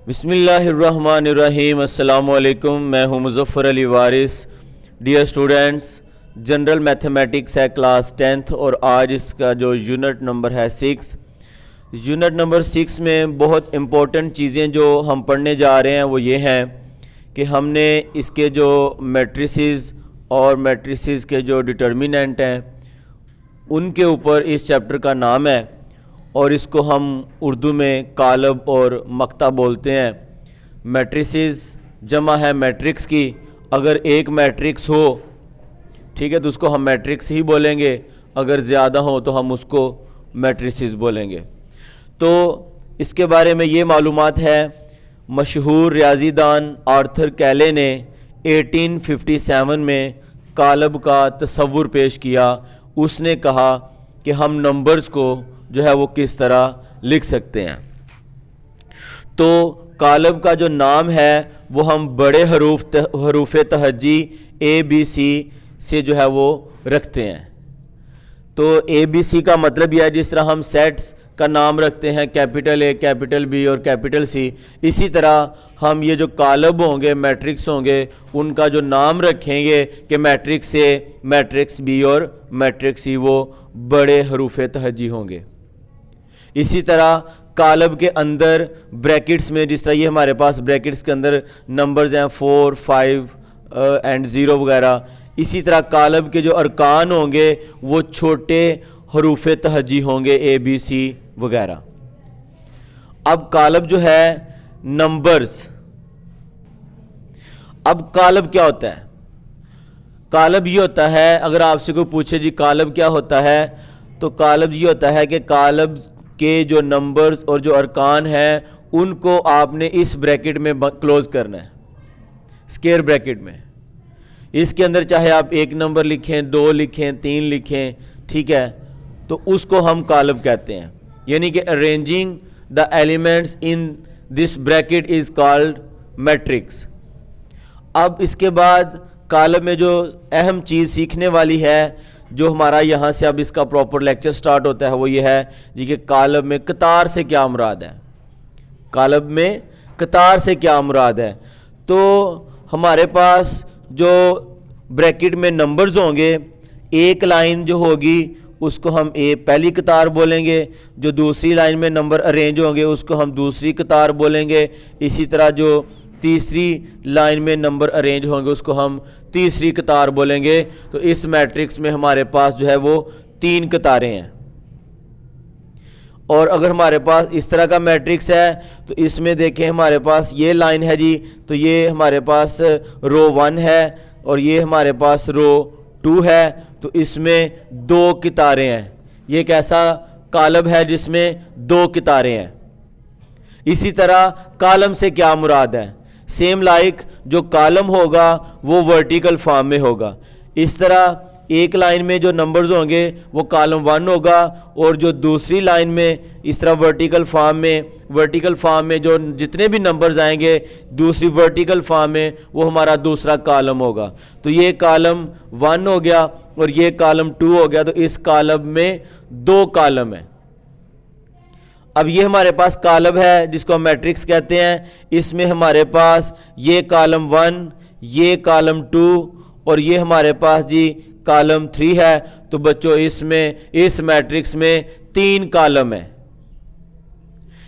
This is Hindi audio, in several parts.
बिस्मिल्लाहिर्रहमानिर्रहीम। अस्सलामुअलैकुम। मैं हूं मुज़फ़्फ़र अली वारिस। डियर स्टूडेंट्स, जनरल मैथमेटिक्स है क्लास 10th और आज इसका जो यूनिट नंबर है 6। यूनिट नंबर 6 में बहुत इम्पोर्टेंट चीज़ें जो हम पढ़ने जा रहे हैं वो ये हैं कि हमने इसके जो मैट्रिसेस और मैट्रिसेस के जो डिटर्मिनेंट हैं उनके ऊपर इस चैप्टर का नाम है और इसको हम उर्दू में कालब और मक्ता बोलते हैं। मैट्रिसेस जमा है मैट्रिक्स की। अगर एक मैट्रिक्स हो, ठीक है, तो उसको हम मैट्रिक्स ही बोलेंगे। अगर ज़्यादा हो तो हम उसको मैट्रिसेस बोलेंगे। तो इसके बारे में ये मालूमात है, मशहूर रियाजीदान आर्थर कैले ने 1857 में कालब का तसव्वुर पेश किया। उसने कहा कि हम नंबर्स को जो है वो किस तरह लिख सकते हैं। तो कालब का जो नाम है वो हम बड़े हरूफ तहज्जी ABC से जो है वो रखते हैं। तो ABC का मतलब यह है, जिस तरह हम सेट्स का नाम रखते हैं कैपिटल A, कैपिटल B और कैपिटल C, इसी तरह हम ये जो कालब होंगे, मैट्रिक्स होंगे, उनका जो नाम रखेंगे कि मैट्रिक्स A, मैट्रिक्स B और मैट्रिक्स C, वो बड़े हरूफ तहज्जी होंगे। इसी तरह कालब के अंदर ब्रैकेट्स में, जिस तरह ये हमारे पास ब्रैकेट्स के अंदर नंबर्स हैं 4, 5 एंड 0 वगैरह, इसी तरह कालब के जो अरकान होंगे वो छोटे हरूफ तहज्जी होंगे ABC वगैरह। अब कालब जो है नंबर्स, अब कालब क्या होता है? कालब ये होता है, अगर आपसे कोई पूछे जी कालब क्या होता है, तो कालब ये होता है कि कालब के जो नंबर्स और जो अरकान हैं उनको आपने इस ब्रैकेट में क्लोज करना है, स्क्वायर ब्रैकेट में। इसके अंदर चाहे आप 1 नंबर लिखें, 2 लिखें, 3 लिखें, ठीक है, तो उसको हम कालब कहते हैं। यानी कि arranging the elements in this bracket is called matrix. अब इसके बाद कालब में जो अहम चीज़ सीखने वाली है, जो हमारा यहाँ से अब इसका प्रॉपर लेक्चर स्टार्ट होता है, वो ये है जी कि कालब में कतार से क्या मुराद है। कालब में कतार से क्या मुराद है? तो हमारे पास जो ब्रैकेट में नंबर्स होंगे, एक लाइन जो होगी उसको हम पहली कतार बोलेंगे, जो दूसरी लाइन में नंबर अरेंज होंगे उसको हम दूसरी कतार बोलेंगे। इसी तरह जो तीसरी लाइन में नंबर अरेंज होंगे उसको हम तीसरी कतार बोलेंगे। तो इस मैट्रिक्स में हमारे पास जो है वो 3 कतारें हैं। और अगर हमारे पास इस तरह का मैट्रिक्स है तो इसमें देखें हमारे पास ये लाइन है जी, तो ये हमारे पास रो 1 है और ये हमारे पास रो 2 है, तो इसमें 2 कतारें हैं। ये कैसा कालब है जिसमें 2 कतारें हैं। इसी तरह कालम से क्या मुराद है? सेम लाइक जो कालम होगा वो वर्टिकल फॉर्म में होगा। इस तरह एक लाइन में जो नंबर्स होंगे वो कॉलम 1 होगा और जो दूसरी लाइन में इस तरह वर्टिकल फॉर्म में जो जितने भी नंबर्स आएंगे दूसरी वर्टिकल फॉर्म में, वो हमारा दूसरा कॉलम होगा। तो ये कॉलम 1 हो गया और ये कॉलम 2 हो गया। तो इस कॉलम में 2 कॉलम है। अब ये हमारे पास कालब है जिसको हम मैट्रिक्स कहते हैं। इसमें हमारे पास ये कॉलम 1, ये कॉलम 2 और ये हमारे पास जी कॉलम 3 है। तो बच्चों इसमें इस मैट्रिक्स में 3 कॉलम है।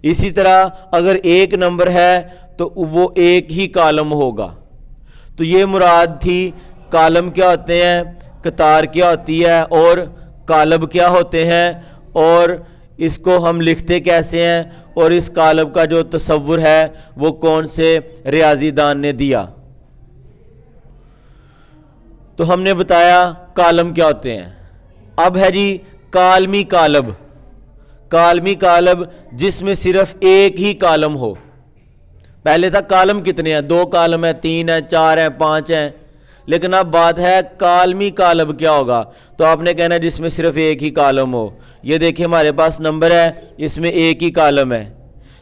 इसी तरह अगर एक नंबर है तो वो एक ही कॉलम होगा। तो ये मुराद थी कॉलम क्या होते हैं, कतार क्या होती है और कालब क्या होते हैं और इसको हम लिखते कैसे हैं और इस कालब का जो तसव्वुर है वो कौन से रियाजीदान ने दिया। तो हमने बताया कालम क्या होते हैं। अब है जी कालमी कालब। कालमी कालब जिसमें सिर्फ एक ही कालम हो। पहले था कालम कितने हैं, 2 कालम है, 3 है, 4 है, 5 हैं, लेकिन अब बात है कालमी कालब क्या होगा। तो आपने कहना है जिसमें सिर्फ एक ही कालम हो। ये देखिए हमारे पास नंबर है, इसमें एक ही कालम है।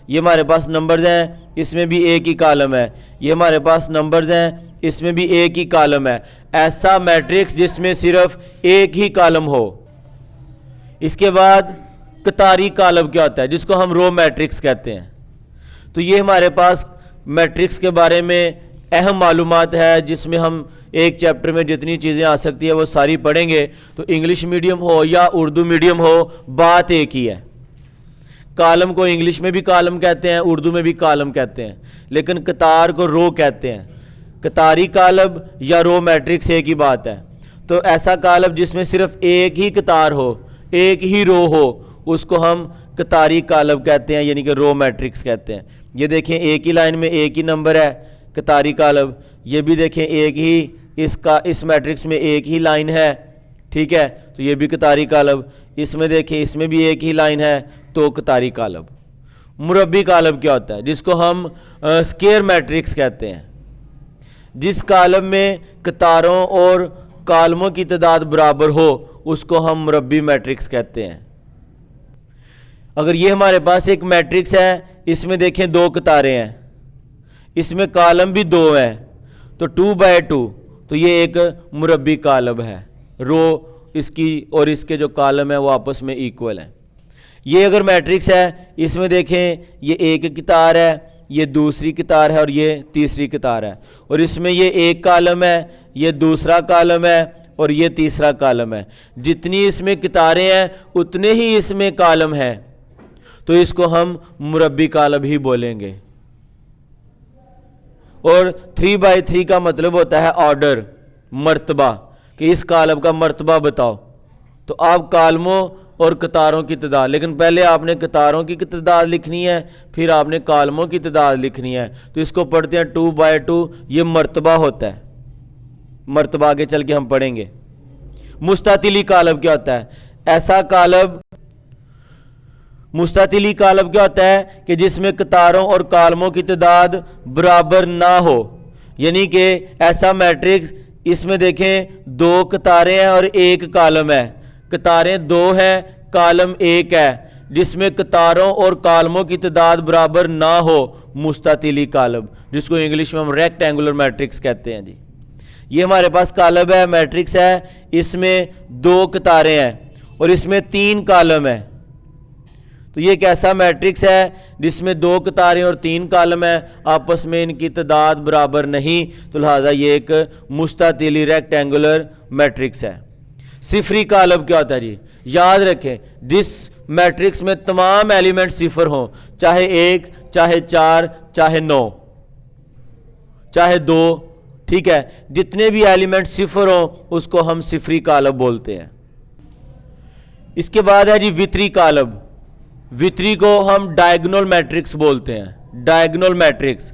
ये हमारे पास नंबर्स हैं, इसमें भी एक ही कालम है। ये हमारे पास नंबर्स हैं, इसमें भी एक ही कालम है। ऐसा मैट्रिक्स जिसमें सिर्फ एक ही कालम हो। इसके बाद कतारी कालब क्या होता है, जिसको हम रो मैट्रिक्स कहते हैं। तो ये हमारे पास मैट्रिक्स के बारे में अहम मालूमात है, जिसमें हम एक चैप्टर में जितनी चीज़ें आ सकती है वो सारी पढ़ेंगे। तो इंग्लिश मीडियम हो या उर्दू मीडियम हो, बात एक ही है। कालम को इंग्लिश में भी कालम कहते हैं, उर्दू में भी कालम कहते हैं, लेकिन कतार को रो कहते हैं। कतारी कालब या रो मैट्रिक्स एक ही बात है। तो ऐसा कालब जिसमें सिर्फ एक ही कतार हो, एक ही रो हो, उसको हम कतारी कालब कहते हैं, यानी कि रो मैट्रिक्स कहते हैं। ये देखें एक ही लाइन में एक ही नंबर है, कतारी कालब। ये भी देखें एक ही इस मैट्रिक्स में एक ही लाइन है, ठीक है, तो ये भी कतारी कालब। इसमें देखें इसमें भी एक ही लाइन है, तो कतारी कालब। मुरब्बी कालब क्या होता है? जिसको हम स्क्वायर मैट्रिक्स कहते हैं। जिस कालब में कतारों और कालमों की तादाद बराबर हो, उसको हम मुरब्बी मैट्रिक्स कहते हैं। अगर ये हमारे पास एक मैट्रिक्स है, इसमें देखें 2 कतारें हैं, इसमें कालम भी 2 हैं, तो 2/2, तो ये एक मुरब्बी कालब है। रो इसकी और इसके जो कालम है वो आपस में इक्वल हैं। ये अगर मैट्रिक्स है, इसमें देखें ये एक कतार है, ये दूसरी कतार है और ये तीसरी कतार है, और इसमें ये एक कालम है, ये दूसरा कालम है और ये तीसरा कालम है। जितनी इसमें कतारें हैं उतने ही इसमें कालम हैं, तो इसको हम मुरब्बी कालब ही बोलेंगे। और 3/3 का मतलब होता है ऑर्डर, मर्तबा, कि इस कालब का मर्तबा बताओ। तो आप कालमों और कतारों की तादाद, लेकिन पहले आपने कतारों की तादाद लिखनी है, फिर आपने कालमों की तादाद लिखनी है। तो इसको पढ़ते हैं 2/2, ये मर्तबा होता है। मर्तबा आगे चल के हम पढ़ेंगे। मुस्तातिली कालब क्या होता है? ऐसा कालब, मुस्तातिली कालब क्या होता है कि जिसमें कतारों और कालमों की तादाद बराबर ना हो, यानी कि ऐसा मैट्रिक्स, इसमें देखें 2 कतारें हैं और 1 कालम है। कतारें 2 हैं, कालम 1 है, जिसमें कतारों और कालमों की तादाद बराबर ना हो, मुस्तातिली कालब, जिसको इंग्लिश में हम रेक्टेंगुलर मैट्रिक्स कहते हैं जी। ये हमारे पास कालब है, मैट्रिक्स है, इसमें 2 कतारें हैं और इसमें 3 कालम है। तो ये एक ऐसा मैट्रिक्स है जिसमें 2 कतारें और 3 कालम है, आपस में इनकी तादाद बराबर नहीं, तो लिहाजा ये एक मुस्तातिली रेक्टेंगुलर मैट्रिक्स है। सिफरी कालब क्या होता है जी? याद रखें, जिस मैट्रिक्स में तमाम एलिमेंट सिफर हों, चाहे 1, चाहे 4, चाहे 9, चाहे 2, ठीक है, जितने भी एलिमेंट सिफर हों उसको हम सिफरी कालब बोलते हैं। इसके बाद है जी वितरी कालब। वितरी को हम डायगोनल मैट्रिक्स बोलते हैं। डायगोनल मैट्रिक्स,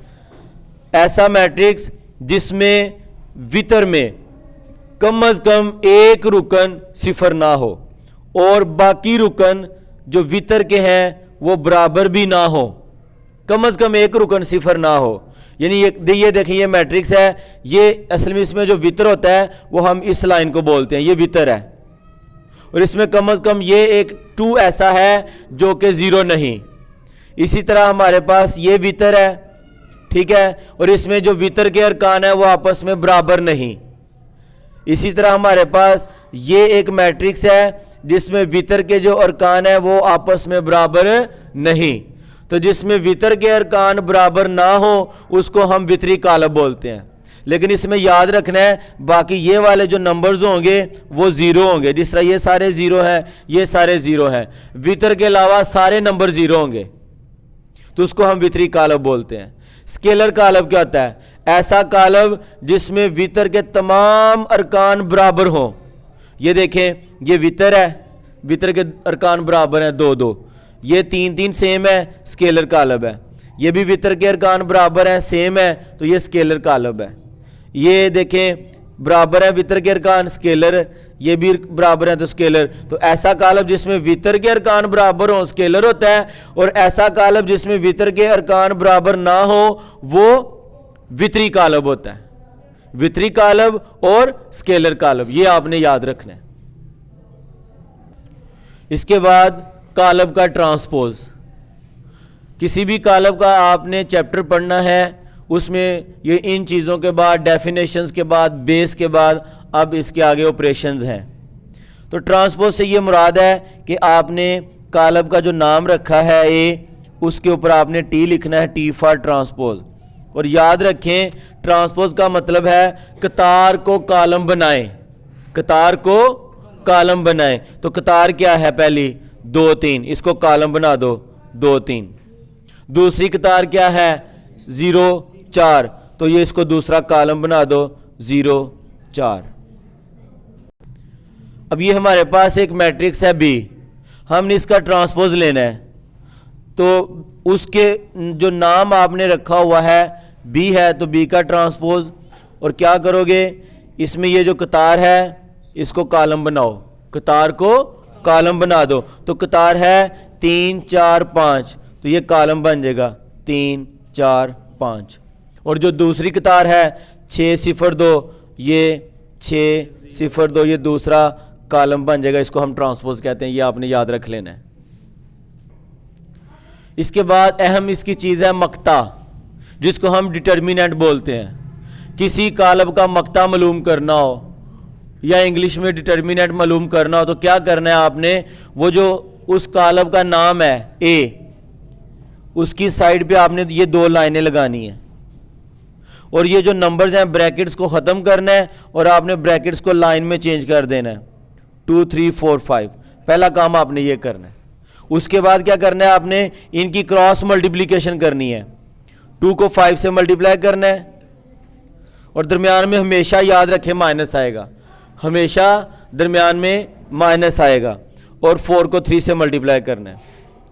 ऐसा मैट्रिक्स जिसमें वितर में कम अज कम एक रुकन सिफर ना हो और बाकी रुकन जो वितर के हैं वो बराबर भी ना हो, कम अज कम एक रुकन सिफर ना हो। यानी ये देखिए ये मैट्रिक्स है, ये असल में इसमें जो वितर होता है वो हम इस लाइन को बोलते हैं, ये वितर है, और इसमें कम अज कम ये एक 2 ऐसा है जो कि 0 नहीं। इसी तरह हमारे पास ये वितर है, ठीक है, और इसमें जो वितर के अरकान है वो आपस में बराबर नहीं। इसी तरह हमारे पास ये एक मैट्रिक्स है जिसमें वितर के जो अरकान है वो आपस में बराबर नहीं। तो जिसमें वितर के अरकान बराबर ना हो उसको हम वितरी कालब बोलते हैं। लेकिन इसमें याद रखना है, बाकी ये वाले जो नंबर्स होंगे वो 0 होंगे। जिस तरह ये सारे 0 हैं, ये सारे 0 हैं, वितर के अलावा सारे नंबर 0 होंगे, तो उसको हम वितरी कालब बोलते हैं। स्केलर कालब क्या होता है? ऐसा कालब जिसमें वितर के तमाम अरकान बराबर हों। ये देखें, ये वितर है, वितर के अरकान बराबर हैं 2-2, ये 3-3 सेम है, स्केलर कालब है। ये भी वितर के अरकान बराबर हैं, सेम है, तो ये स्केलर कालब है। ये देखें बराबर है वितर के अरकान, स्केलर, ये भी बराबर है तो स्केलर। तो ऐसा कालब जिसमें वितर के अरकान बराबर हो स्केलर होता है, और ऐसा कालब जिसमें वितर के अरकान बराबर ना हो वो वितरी कालब होता है। वितरी कालब और स्केलर कालब, ये आपने याद रखना है। इसके बाद कालब का ट्रांसपोज। किसी भी कालब का आपने चैप्टर पढ़ना है, उसमें ये इन चीज़ों के बाद, डेफिनेशंस के बाद, बेस के बाद, अब इसके आगे ऑपरेशंस हैं। तो ट्रांसपोज से ये मुराद है कि आपने कालब का जो नाम रखा है ए, उसके ऊपर आपने टी लिखना है, टी फॉर ट्रांसपोज। और याद रखें ट्रांसपोज का मतलब है कतार को कॉलम बनाएं, कतार को कॉलम बनाएं। तो कतार क्या है, पहली 2 3, इसको कॉलम बना दो 2 3। दूसरी कतार क्या है 0 4, तो ये इसको दूसरा कॉलम बना दो 0 4। अब ये हमारे पास एक मैट्रिक्स है बी, हमने इसका ट्रांसपोज लेना है। तो उसके जो नाम आपने रखा हुआ है बी है, तो बी का ट्रांसपोज। और क्या करोगे, इसमें ये जो कतार है इसको कॉलम बनाओ, कतार को कॉलम बना दो। तो कतार है 3 4 5, तो ये कॉलम बन जाएगा 3 4 5। और जो दूसरी कतार है 6 0 2, ये 6 0 2, ये दूसरा कॉलम बन जाएगा, इसको हम ट्रांसपोज कहते हैं, ये आपने याद रख लेना है। इसके बाद अहम इसकी चीज़ है मक्ता, जिसको हम डिटर्मिनेंट बोलते हैं। किसी कॉलम का मक्ता मालूम करना हो या इंग्लिश में डिटर्मिनेंट मालूम करना हो तो क्या करना है आपने, वो जो उस कॉलम का नाम है ए, उसकी साइड पे आपने ये 2 लाइनें लगानी है। और ये जो नंबर्स हैं ब्रैकेट्स को ख़त्म करना है और आपने ब्रैकेट्स को लाइन में चेंज कर देना है, 2 3 4 5। पहला काम आपने ये करना है। उसके बाद क्या करना है, आपने इनकी क्रॉस मल्टीप्लिकेशन करनी है। 2 को 5 से मल्टीप्लाई करना है और दरमियान में हमेशा याद रखें माइनस आएगा, हमेशा दरमियान में माइनस आएगा। और 4 को 3 से मल्टीप्लाई करना है,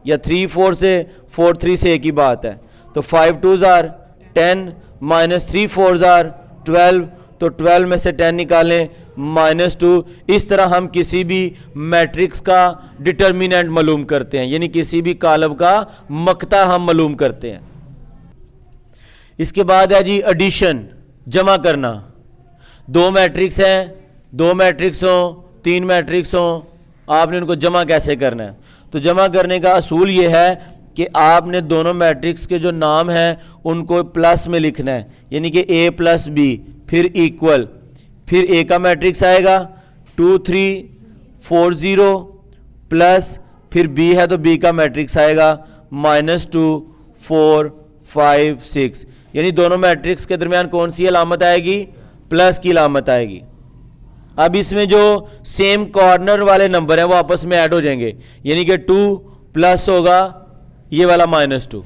या 3 4 से 4 3 से एक ही बात है। तो 5 2s are 10 minus 3 4s are 12, तो 12 में से 10 निकालें -2। इस तरह हम किसी भी मैट्रिक्स का डिटर्मिनेंट मालूम करते हैं, यानी किसी भी कॉलम का मक्ता हम मालूम करते हैं। इसके बाद है जी एडिशन, जमा करना। 2 मैट्रिक्स हैं, 2 मैट्रिक्स हो 3 मैट्रिक्स हो, आपने उनको जमा कैसे करना है। तो जमा करने का असूल ये है कि आपने दोनों मैट्रिक्स के जो नाम हैं उनको प्लस में लिखना है, यानी कि a प्लस बी, फिर इक्वल, फिर a का मैट्रिक्स आएगा 2 3 4 0 प्लस, फिर b है तो b का मैट्रिक्स आएगा -2 4 5 6। यानी दोनों मैट्रिक्स के दरमियान कौन सी अलामत आएगी, प्लस की अलामत आएगी। अब इसमें जो सेम कॉर्नर वाले नंबर हैं वो आपस में ऐड हो जाएंगे, यानी कि 2 प्लस होगा ये वाला -2,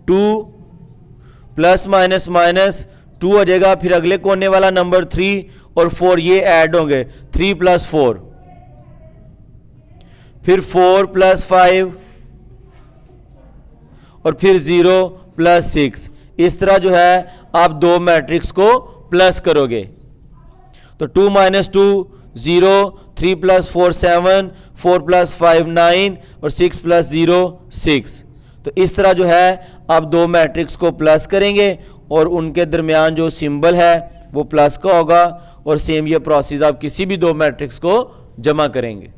2 प्लस माइनस माइनस 2 हो जाएगा। फिर अगले कोने वाला नंबर 3 और 4 ये ऐड होंगे, 3 + 4, फिर 4 + 5 और फिर 0 + 6। इस तरह जो है आप 2 मैट्रिक्स को प्लस करोगे। तो 2 - 2 0, 3 + 4 7, 4 + 5 9 और 6 + 0 6। तो इस तरह जो है आप 2 मैट्रिक्स को प्लस करेंगे और उनके दरमियान जो सिंबल है वो प्लस का होगा। और सेम ये प्रोसेस आप किसी भी 2 मैट्रिक्स को जमा करेंगे।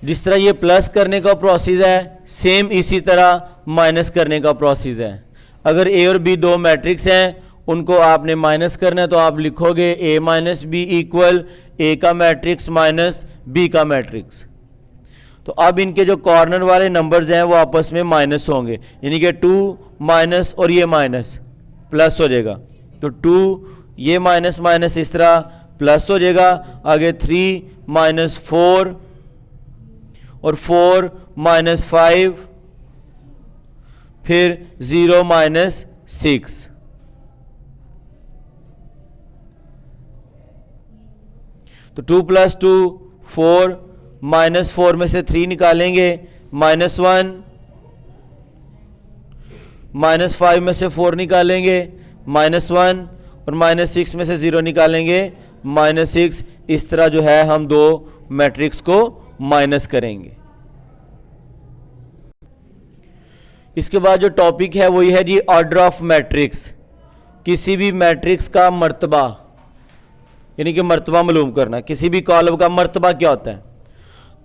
जिस तरह ये प्लस करने का प्रोसेस है सेम इसी तरह माइनस करने का प्रोसेस है। अगर ए और बी 2 मैट्रिक्स हैं उनको आपने माइनस करना है तो आप लिखोगे a - b इक्वल a का मैट्रिक्स माइनस b का मैट्रिक्स। तो अब इनके जो कॉर्नर वाले नंबर्स हैं वो आपस में माइनस होंगे, यानी कि 2 माइनस और ये माइनस प्लस हो जाएगा। तो 2 ये माइनस माइनस इस तरह प्लस हो जाएगा। आगे 3 - 4 और 4 - 5, फिर 0 - 6। तो 2 + 2 4, -4 में से 3 निकालेंगे -1, -5 में से 4 निकालेंगे -1 और -6 में से 0 निकालेंगे -6। इस तरह जो है हम 2 मैट्रिक्स को माइनस करेंगे। इसके बाद जो टॉपिक है वो ये है जी ऑर्डर ऑफ मैट्रिक्स। किसी भी मैट्रिक्स का मर्तबा, यानी कि मर्तबा मालूम करना। किसी भी कॉलम का मर्तबा क्या होता है,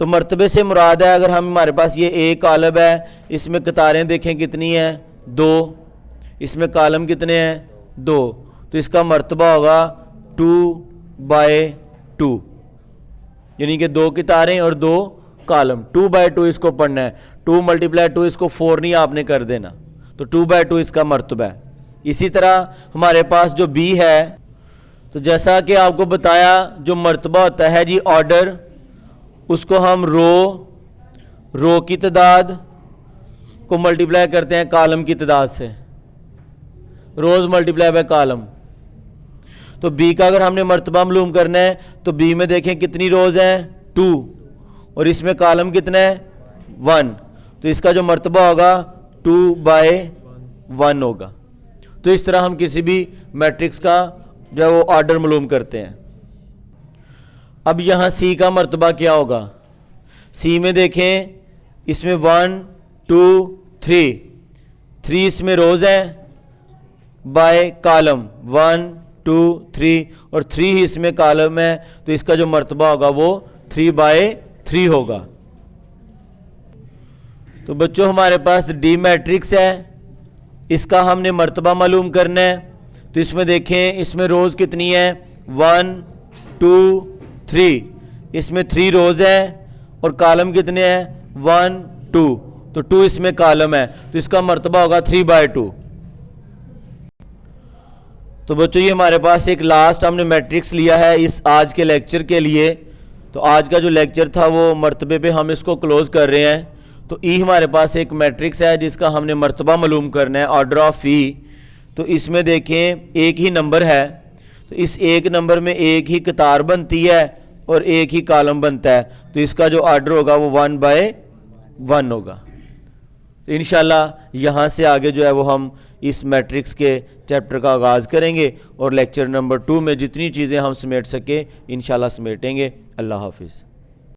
तो मर्तबे से मुराद है, अगर हमारे पास ये ए कॉलम है, इसमें कतारें देखें कितनी हैं 2, इसमें कॉलम कितने हैं 2, तो इसका मर्तबा होगा 2/2, यानी कि 2 कतारें और 2 कॉलम, 2/2 इसको पढ़ना है, 2 × 2 इसको 4 नहीं आपने कर देना, तो 2/2 इसका मर्तबा है। इसी तरह हमारे पास जो बी है, तो जैसा कि आपको बताया जो मर्तबा होता है जी ऑर्डर, उसको हम रो की तादाद को मल्टीप्लाई करते हैं कॉलम की तादाद से, रोज़ मल्टीप्लाई बाय कॉलम। तो बी का अगर हमने मर्तबा मालूम करना है तो बी में देखें कितनी रोज़ हैं 2 और इसमें कॉलम कितना है 1, तो इसका जो मर्तबा होगा 2/1 होगा। तो इस तरह हम किसी भी मैट्रिक्स का जो है वो ऑर्डर मालूम करते हैं। अब यहाँ सी का मर्तबा क्या होगा, सी में देखें इसमें 1 2 3 इसमें रोज़ हैं बाय कॉलम 1 2 3 और 3 ही इसमें कॉलम है, तो इसका जो मर्तबा होगा वो 3/3 होगा। तो बच्चों हमारे पास डी मैट्रिक्स है, इसका हमने मर्तबा मालूम करना है। तो इसमें देखें इसमें रोज़ कितनी है 1 2 3, इसमें 3 रोज़ हैं और कॉलम कितने हैं 1 2, तो 2 इसमें कॉलम है, तो इसका मर्तबा होगा 3/2। तो बच्चों ये हमारे पास एक लास्ट हमने मैट्रिक्स लिया है इस आज के लेक्चर के लिए। तो आज का जो लेक्चर था वो मर्तबे पे हम इसको क्लोज कर रहे हैं। तो ई हमारे पास एक मैट्रिक्स है जिसका हमने मर्तबा मालूम करना है, ऑर्डर ऑफ ई। तो इसमें देखें एक ही नंबर है, तो इस एक नंबर में एक ही कतार बनती है और एक ही कॉलम बनता है, तो इसका जो ऑर्डर होगा वो 1/1 होगा। तो इंशाल्लाह यहाँ से आगे जो है वो हम इस मैट्रिक्स के चैप्टर का आगाज़ करेंगे और लेक्चर नंबर 2 में जितनी चीज़ें हम समेट सके इंशाल्लाह समेटेंगे। अल्लाह हाफिज़।